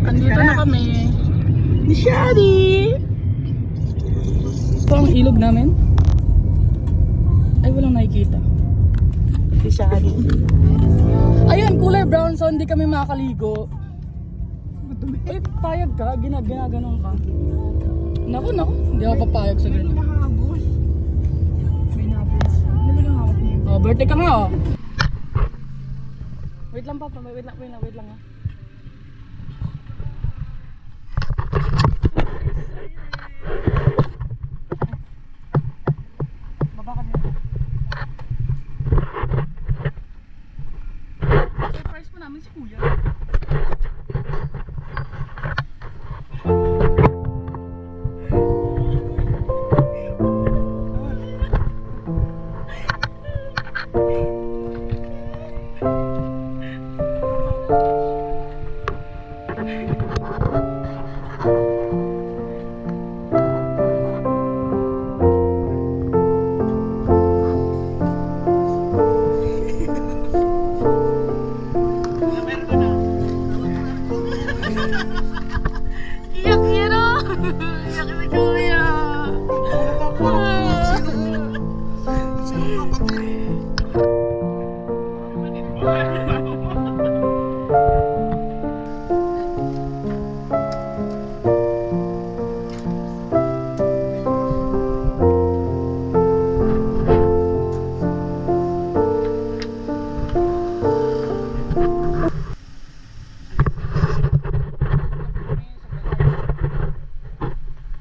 Andito na kami. Ni Shadi! Ito ang ilog namin. Ay, walang nakikita. Si Shadi. Ayun, kulay brown, so hindi kami makakaligo. Ay, payag ka? Ginaganon ka? Naku, hindi ako papayag sa ganyan. May nahabol. Ano ba yung hawak niyo? Oh, birthday ka nga oh. Wait lang papa, wait lang ah. Baba ka dito. Surprise po namin si Kuya. Iyak yan o! Iyak si Kuya!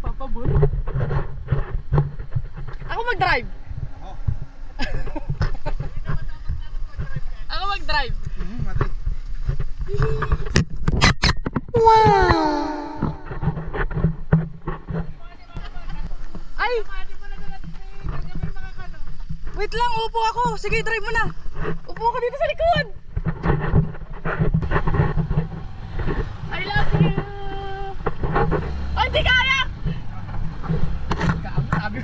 Papabul? Ako mag-drive! Ako mag-drive! Wow! Ay! Wait lang, upo ako. Sige, drive mo na. Upo ako dito sa likod. I love you! Ay, di kaya! Sabi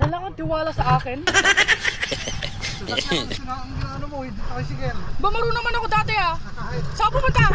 wala kang tiwala sa akin. Ano mo, hindi tricycle. Ba marunong naman ako dati ah. Saan pumunta?